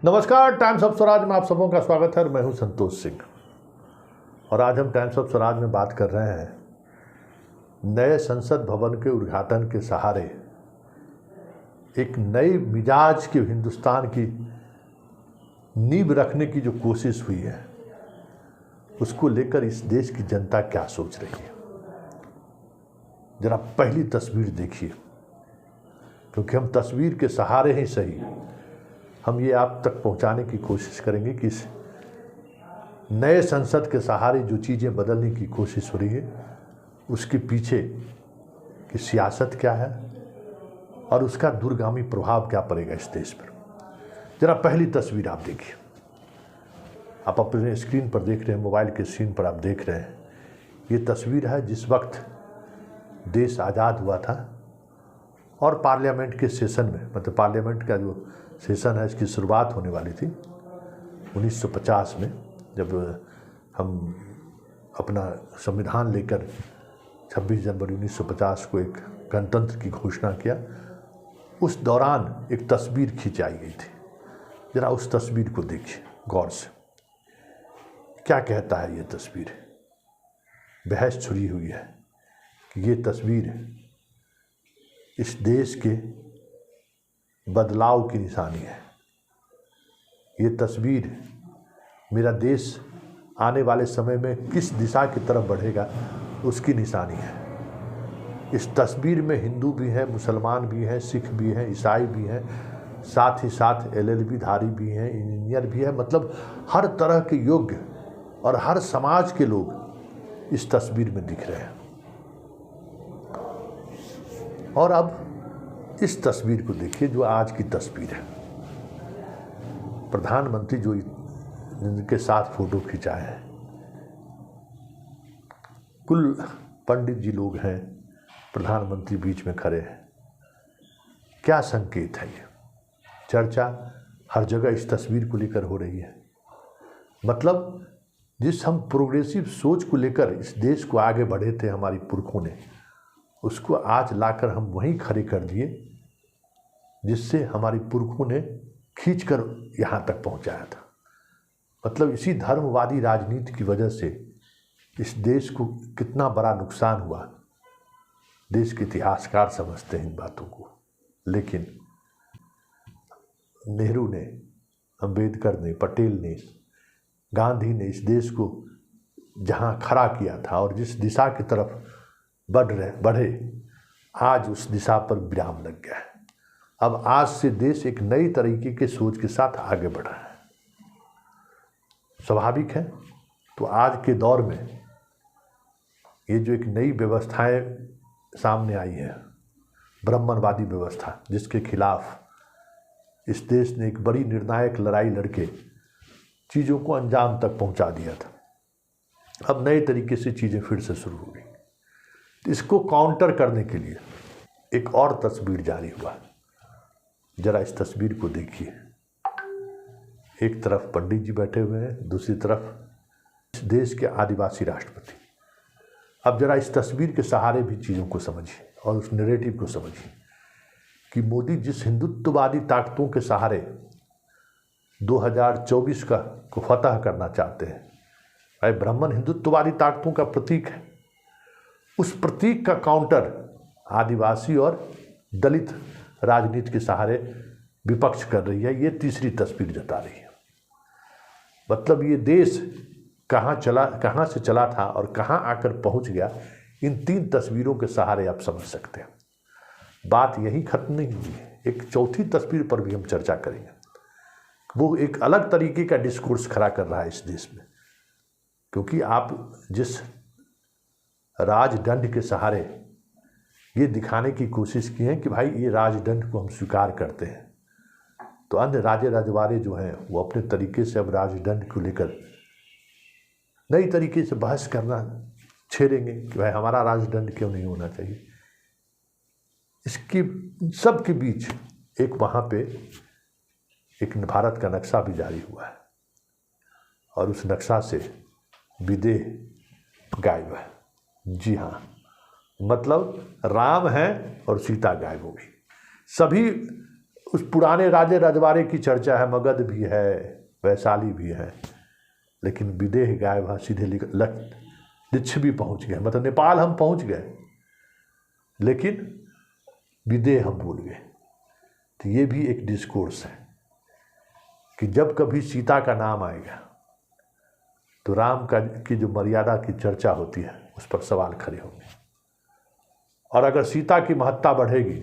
नमस्कार, times of Swaraj में आप सबों का स्वागत है। मैं हूं संतोष सिंह और आज हम टाइम्स ऑफ स्वराज में बात कर रहे हैं नए संसद भवन के उद्घाटन के सहारे एक नई मिजाज के हिंदुस्तान की नींव रखने की जो कोशिश हुई है उसको लेकर इस देश की जनता क्या सोच रही है। जरा पहली तस्वीर देखिए, क्योंकि हम तस्वीर के सहारे ही सही हम ये आप तक पहुंचाने की कोशिश करेंगे कि इस नए संसद के सहारे जो चीज़ें बदलने की कोशिश हो रही है उसके पीछे की सियासत क्या है और उसका दूरगामी प्रभाव क्या पड़ेगा इस देश पर। जरा पहली तस्वीर आप देखिए, आप अपने स्क्रीन पर देख रहे हैं, मोबाइल के स्क्रीन पर आप देख रहे हैं। ये तस्वीर है जिस वक्त देश आज़ाद हुआ था और पार्लियामेंट के सेशन में, मतलब पार्लियामेंट का जो सेशन है इसकी शुरुआत होने वाली थी 1950 में, जब हम अपना संविधान लेकर 26 जनवरी 1950 को एक गणतंत्र की घोषणा किया। उस दौरान एक तस्वीर खिंचाई गई थी। जरा उस तस्वीर को देखिए गौर से, क्या कहता है ये तस्वीर। बहस छुड़ी हुई है कि ये तस्वीर इस देश के बदलाव की निशानी है। ये तस्वीर मेरा देश आने वाले समय में किस दिशा की तरफ बढ़ेगा उसकी निशानी है। इस तस्वीर में हिंदू भी हैं, मुसलमान भी हैं, सिख भी हैं, ईसाई भी हैं, साथ ही साथ LLB धारी भी हैं, इंजीनियर भी हैं, मतलब हर तरह के योग्य और हर समाज के लोग इस तस्वीर में दिख रहे हैं। और अब इस तस्वीर को देखिए जो आज की तस्वीर है। प्रधानमंत्री जो इनके साथ फोटो खिंचाए हैं, कुल पंडित जी लोग हैं, प्रधानमंत्री बीच में खड़े हैं। क्या संकेत है ये? चर्चा हर जगह इस तस्वीर को लेकर हो रही है। मतलब जिस हम प्रोग्रेसिव सोच को लेकर इस देश को आगे बढ़े थे हमारी पुरखों ने, उसको आज लाकर हम वहीं खड़े कर दिए जिससे हमारी पुरखों ने खींचकर यहाँ तक पहुँचाया था। मतलब इसी धर्मवादी राजनीति की वजह से इस देश को कितना बड़ा नुकसान हुआ, देश के इतिहासकार समझते हैं इन बातों को। लेकिन नेहरू ने, अंबेडकर ने, पटेल ने, गांधी ने इस देश को जहाँ खड़ा किया था और जिस दिशा की तरफ बढ़े, आज उस दिशा पर विराम लग गया है। अब आज से देश एक नई तरीके के सोच के साथ आगे बढ़ रहा है। स्वाभाविक है। तो आज के दौर में ये जो एक नई व्यवस्थाएं सामने आई है, ब्राह्मणवादी व्यवस्था, जिसके खिलाफ इस देश ने एक बड़ी निर्णायक लड़ाई लड़के चीज़ों को अंजाम तक पहुंचा दिया था। अब नए तरीके से चीज़ें फिर से शुरू हो गई। इसको काउंटर करने के लिए एक और तस्वीर जारी हुआ। जरा इस तस्वीर को देखिए। एक तरफ पंडित जी बैठे हुए हैं, दूसरी तरफ इस देश के आदिवासी राष्ट्रपति। अब जरा इस तस्वीर के सहारे भी चीज़ों को समझिए और उस नैरेटिव को समझिए कि मोदी जिस हिंदुत्ववादी ताकतों के सहारे 2024 को फतह करना चाहते हैं, भाई ब्राह्मण हिंदुत्ववादी ताकतों का प्रतीक है। उस प्रतीक का काउंटर आदिवासी और दलित राजनीति के सहारे विपक्ष कर रही है। ये तीसरी तस्वीर जता रही है। मतलब ये देश कहाँ से चला था और कहाँ आकर पहुँच गया, इन तीन तस्वीरों के सहारे आप समझ सकते हैं। बात यही खत्म नहीं हुई है। एक चौथी तस्वीर पर भी हम चर्चा करेंगे। वो एक अलग तरीके का डिस्कोर्स खड़ा कर रहा है इस देश में, क्योंकि आप जिस राजदंड के सहारे ये दिखाने की कोशिश की है कि भाई ये राजदंड को हम स्वीकार करते हैं, तो अन्य राजे रजवाड़े जो हैं वो अपने तरीके से अब राजदंड को लेकर नई तरीके से बहस करना छेड़ेंगे कि भाई हमारा राजदंड क्यों नहीं होना चाहिए। इसकी सब के बीच एक वहाँ पे एक भारत का नक्शा भी जारी हुआ है और उस नक्शा से विदेह गायब है। जी हाँ, मतलब राम है और सीता गायब हो गई। सभी उस पुराने राजे रजवाड़े की चर्चा है, मगध भी है, वैशाली भी है, लेकिन विदेह गाय वहाँ सीधे लिच्छवी पहुँच गए, मतलब नेपाल हम पहुँच गए लेकिन विदेह हम भूल गए। तो ये भी एक डिस्कोर्स है कि जब कभी सीता का नाम आएगा तो राम का की जो मर्यादा की चर्चा होती है उस पर सवाल खड़े होंगे, और अगर सीता की महत्ता बढ़ेगी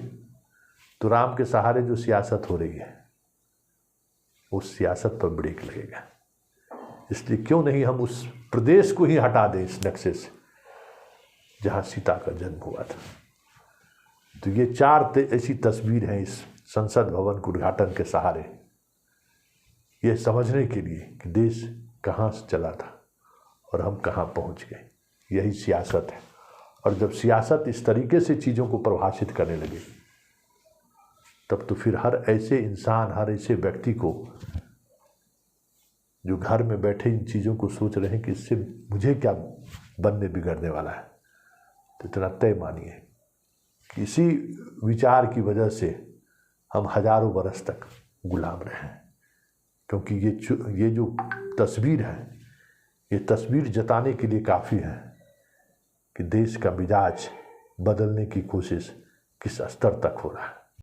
तो राम के सहारे जो सियासत हो रही है उस सियासत पर ब्रेक लगेगा। इसलिए क्यों नहीं हम उस प्रदेश को ही हटा दें इस नक्शे से जहाँ सीता का जन्म हुआ था। तो ये 4 ऐसी तस्वीर हैं इस संसद भवन के उद्घाटन के सहारे, ये समझने के लिए कि देश कहाँ से चला था और हम कहाँ पहुँच गए। यही सियासत है। और जब सियासत इस तरीके से चीज़ों को परिभाषित करने लगे तब तो फिर हर ऐसे इंसान, हर ऐसे व्यक्ति को जो घर में बैठे इन चीज़ों को सोच रहे हैं कि इससे मुझे क्या बनने बिगड़ने वाला है, तो इतना तय मानिए कि इसी विचार की वजह से हम हजारों बरस तक गुलाम रहे हैं। क्योंकि ये जो तस्वीर है, ये तस्वीर जताने के लिए काफ़ी है कि देश का मिजाज बदलने की कोशिश किस स्तर तक हो रहा है।